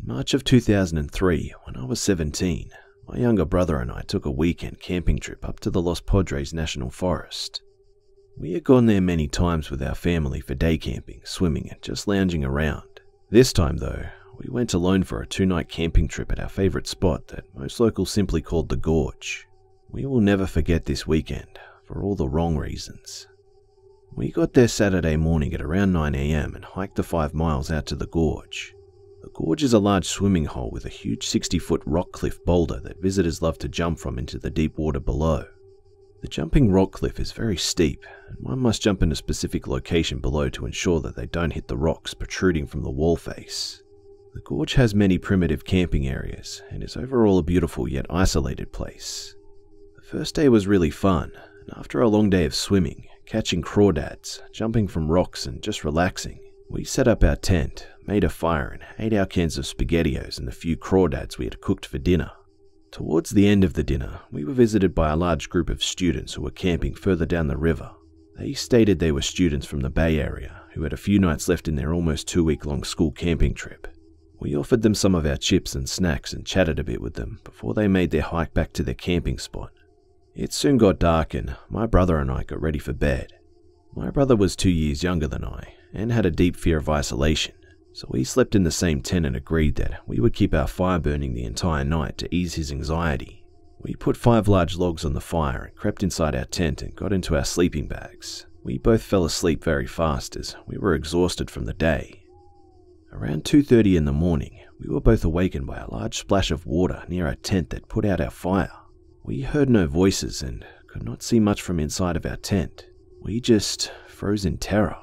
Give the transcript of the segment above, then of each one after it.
March of 2003, when I was 17, my younger brother and I took a weekend camping trip up to the Los Padres National Forest. We had gone there many times with our family for day camping, swimming, and just lounging around. This time though, we went alone for a 2-night camping trip at our favourite spot that most locals simply called the Gorge. We will never forget this weekend, for all the wrong reasons. We got there Saturday morning at around 9 AM and hiked the 5 miles out to the Gorge. The Gorge is a large swimming hole with a huge 60-foot rock cliff boulder that visitors love to jump from into the deep water below. The jumping rock cliff is very steep, and one must jump in a specific location below to ensure that they don't hit the rocks protruding from the wall face. The Gorge has many primitive camping areas, and is overall a beautiful yet isolated place. The first day was really fun, and after a long day of swimming, catching crawdads, jumping from rocks and just relaxing, we set up our tent, made a fire and ate our cans of SpaghettiOs and the few crawdads we had cooked for dinner. Towards the end of the dinner, we were visited by a large group of students who were camping further down the river. They stated they were students from the Bay Area who had a few nights left in their almost 2-week-long school camping trip. We offered them some of our chips and snacks and chatted a bit with them before they made their hike back to their camping spot. It soon got dark and my brother and I got ready for bed. My brother was 2 years younger than I and had a deep fear of isolation, so we slept in the same tent and agreed that we would keep our fire burning the entire night to ease his anxiety. We put 5 large logs on the fire and crept inside our tent and got into our sleeping bags. We both fell asleep very fast as we were exhausted from the day. Around 2:30 in the morning, we were both awakened by a large splash of water near our tent that put out our fire. We heard no voices and could not see much from inside of our tent. We just froze in terror.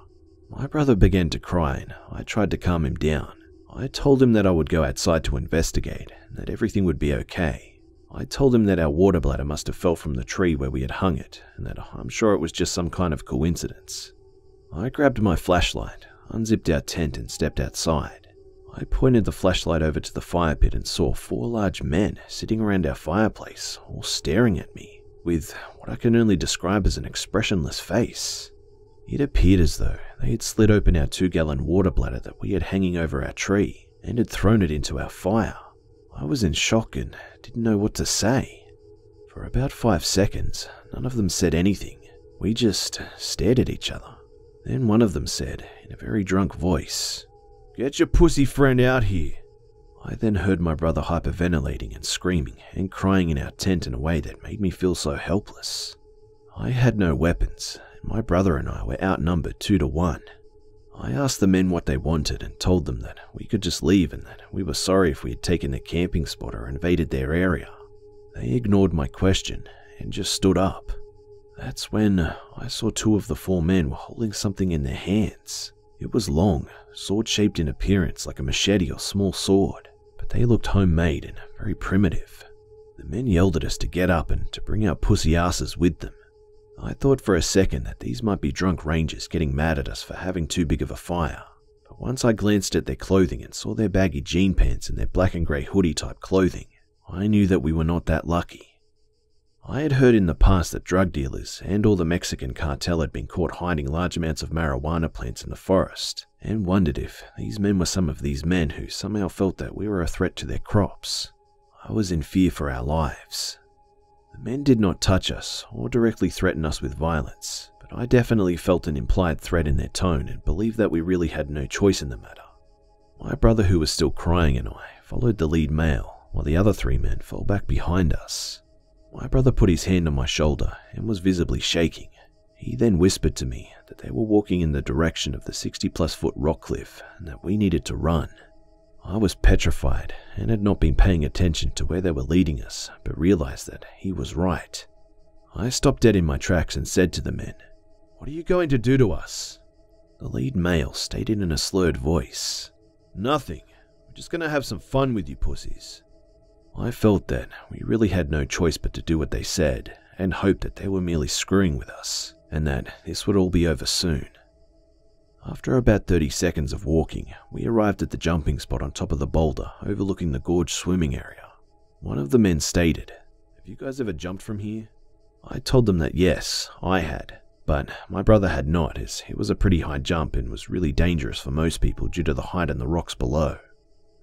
My brother began to cry and I tried to calm him down. I told him that I would go outside to investigate and that everything would be okay. I told him that our water bladder must have fell from the tree where we had hung it and that I'm sure it was just some kind of coincidence. I grabbed my flashlight, unzipped our tent and stepped outside. I pointed the flashlight over to the fire pit and saw 4 large men sitting around our fireplace, all staring at me, with what I can only describe as an expressionless face. It appeared as though they had slid open our 2-gallon water bladder that we had hanging over our tree and had thrown it into our fire. I was in shock and didn't know what to say. For about 5 seconds, none of them said anything. We just stared at each other. Then one of them said, in a very drunk voice, "Get your pussy friend out here." I then heard my brother hyperventilating and screaming and crying in our tent in a way that made me feel so helpless. I had no weapons, and my brother and I were outnumbered 2 to 1. I asked the men what they wanted and told them that we could just leave and that we were sorry if we had taken their camping spot or invaded their area. They ignored my question and just stood up. That's when I saw 2 of the 4 men were holding something in their hands. It was long, sword-shaped in appearance like a machete or small sword, but they looked homemade and very primitive. The men yelled at us to get up and to bring our pussy asses with them. I thought for a second that these might be drunk rangers getting mad at us for having too big of a fire, but once I glanced at their clothing and saw their baggy jean pants and their black and grey hoodie type clothing, I knew that we were not that lucky. I had heard in the past that drug dealers and all the Mexican cartel had been caught hiding large amounts of marijuana plants in the forest, and wondered if these men were some of these men who somehow felt that we were a threat to their crops. I was in fear for our lives. The men did not touch us or directly threaten us with violence, but I definitely felt an implied threat in their tone and believed that we really had no choice in the matter. My brother, who was still crying, and I followed the lead male, while the other 3 men fell back behind us. My brother put his hand on my shoulder and was visibly shaking. He then whispered to me that they were walking in the direction of the 60-plus foot rock cliff and that we needed to run. I was petrified and had not been paying attention to where they were leading us, but realized that he was right. I stopped dead in my tracks and said to the men, "What are you going to do to us?" The lead male stated in a slurred voice, "Nothing. We're just going to have some fun with you pussies." I felt that we really had no choice but to do what they said, and hoped that they were merely screwing with us, and that this would all be over soon. After about 30 seconds of walking, we arrived at the jumping spot on top of the boulder overlooking the gorge swimming area. One of the men stated, "Have you guys ever jumped from here?" I told them that yes, I had, but my brother had not, as it was a pretty high jump and was really dangerous for most people due to the height and the rocks below.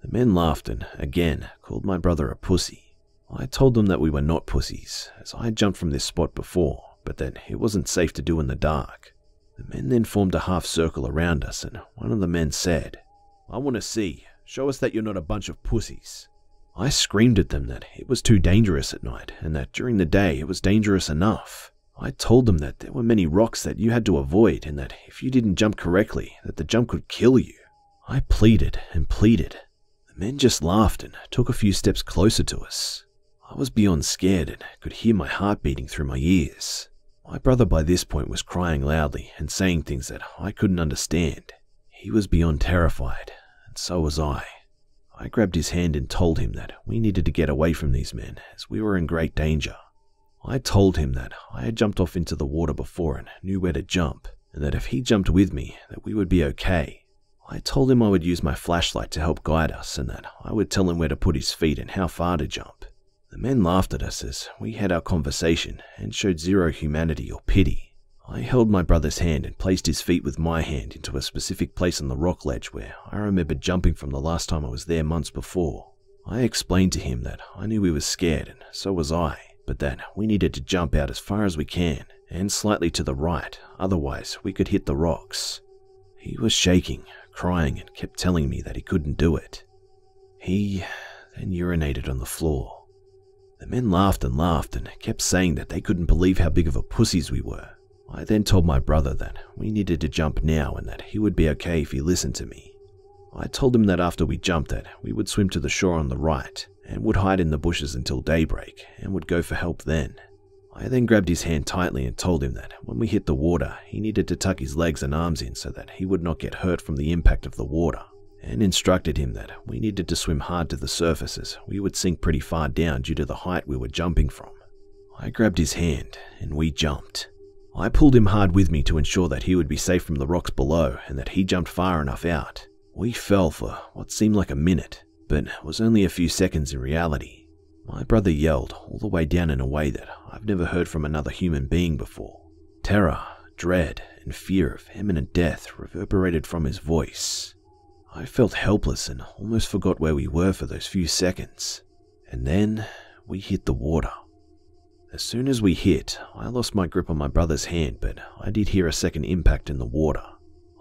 The men laughed and, again, called my brother a pussy. I told them that we were not pussies, as I had jumped from this spot before, but that it wasn't safe to do in the dark. The men then formed a half circle around us, and one of the men said, "I want to see. Show us that you're not a bunch of pussies." I screamed at them that it was too dangerous at night, and that during the day it was dangerous enough. I told them that there were many rocks that you had to avoid, and that if you didn't jump correctly, that the jump could kill you. I pleaded and pleaded. The men just laughed and took a few steps closer to us. I was beyond scared and could hear my heart beating through my ears. My brother by this point was crying loudly and saying things that I couldn't understand. He was beyond terrified, and so was I. I grabbed his hand and told him that we needed to get away from these men, as we were in great danger. I told him that I had jumped off into the water before and knew where to jump, and that if he jumped with me, that we would be okay. I told him I would use my flashlight to help guide us, and that I would tell him where to put his feet and how far to jump. The men laughed at us as we had our conversation and showed zero humanity or pity. I held my brother's hand and placed his feet with my hand into a specific place on the rock ledge where I remembered jumping from the last time I was there months before. I explained to him that I knew he was scared, and so was I, but that we needed to jump out as far as we can and slightly to the right, otherwise we could hit the rocks. He was shaking, crying, and kept telling me that he couldn't do it. He then urinated on the floor. The men laughed and kept saying that they couldn't believe how big of a pussies we were. I then told my brother that we needed to jump now and that he would be okay if he listened to me. I told him that after we jumped that we would swim to the shore on the right and would hide in the bushes until daybreak and would go for help then. I then grabbed his hand tightly and told him that when we hit the water, he needed to tuck his legs and arms in so that he would not get hurt from the impact of the water, and instructed him that we needed to swim hard to the surface as we would sink pretty far down due to the height we were jumping from. I grabbed his hand and we jumped. I pulled him hard with me to ensure that he would be safe from the rocks below and that he jumped far enough out. We fell for what seemed like a minute, but was only a few seconds in reality. My brother yelled all the way down in a way that I've never heard from another human being before. Terror, dread, and fear of imminent death reverberated from his voice. I felt helpless and almost forgot where we were for those few seconds. And then we hit the water. As soon as we hit, I lost my grip on my brother's hand, but I did hear a second impact in the water.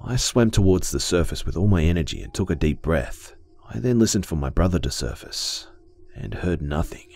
I swam towards the surface with all my energy and took a deep breath. I then listened for my brother to surface, and heard nothing.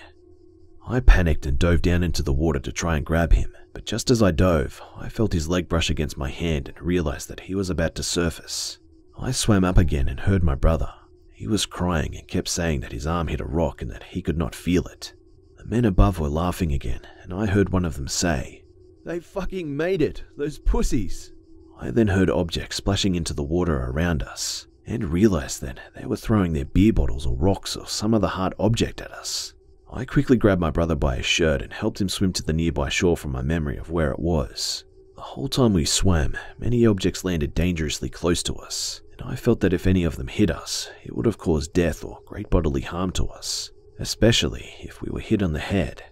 I panicked and dove down into the water to try and grab him, but just as I dove, I felt his leg brush against my hand and realized that he was about to surface. I swam up again and heard my brother. He was crying and kept saying that his arm hit a rock and that he could not feel it. The men above were laughing again, and I heard one of them say, "They fucking made it, those pussies." I then heard objects splashing into the water around us, and realized that they were throwing their beer bottles or rocks or some other hard object at us. I quickly grabbed my brother by his shirt and helped him swim to the nearby shore from my memory of where it was. The whole time we swam, many objects landed dangerously close to us, and I felt that if any of them hit us, it would have caused death or great bodily harm to us, especially if we were hit on the head.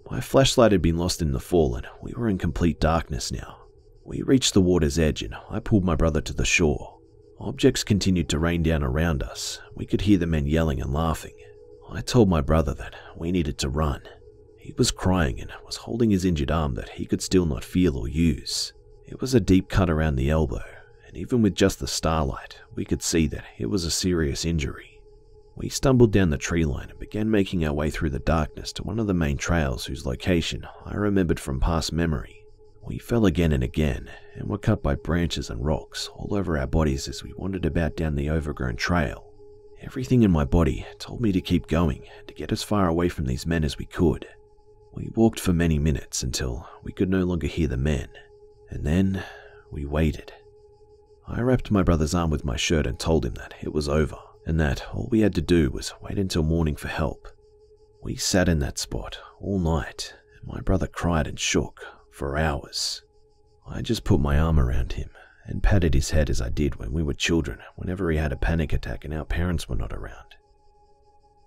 My flashlight had been lost in the fall and we were in complete darkness now. We reached the water's edge and I pulled my brother to the shore. Objects continued to rain down around us. We could hear the men yelling and laughing. I told my brother that we needed to run. He was crying and was holding his injured arm that he could still not feel or use. It was a deep cut around the elbow, and even with just the starlight, we could see that it was a serious injury. We stumbled down the tree line and began making our way through the darkness to one of the main trails whose location I remembered from past memory. We fell again and again, and were cut by branches and rocks all over our bodies as we wandered about down the overgrown trail. Everything in my body told me to keep going, to get as far away from these men as we could. We walked for many minutes until we could no longer hear the men, and then we waited. I wrapped my brother's arm with my shirt and told him that it was over, and that all we had to do was wait until morning for help. We sat in that spot all night, and my brother cried and shook for hours. I just put my arm around him and patted his head as I did when we were children, whenever he had a panic attack and our parents were not around.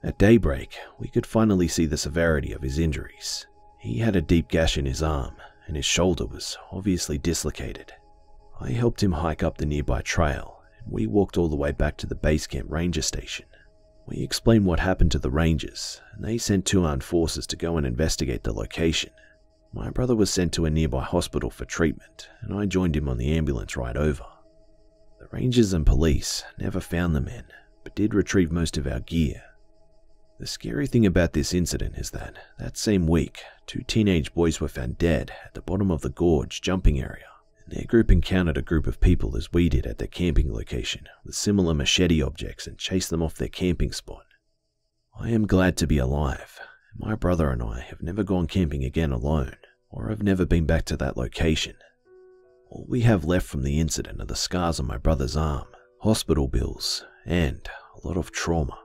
At daybreak, we could finally see the severity of his injuries. He had a deep gash in his arm, and his shoulder was obviously dislocated. I helped him hike up the nearby trail, and we walked all the way back to the base camp ranger station. We explained what happened to the Rangers, and they sent 2 armed forces to go and investigate the location. My brother was sent to a nearby hospital for treatment, and I joined him on the ambulance ride over. The Rangers and police never found the men, but did retrieve most of our gear. The scary thing about this incident is that same week, 2 teenage boys were found dead at the bottom of the gorge jumping area, and their group encountered a group of people as we did at their camping location with similar machete objects and chased them off their camping spot. I am glad to be alive. My brother and I have never gone camping again alone, or have never been back to that location. All we have left from the incident are the scars on my brother's arm, hospital bills, and a lot of trauma.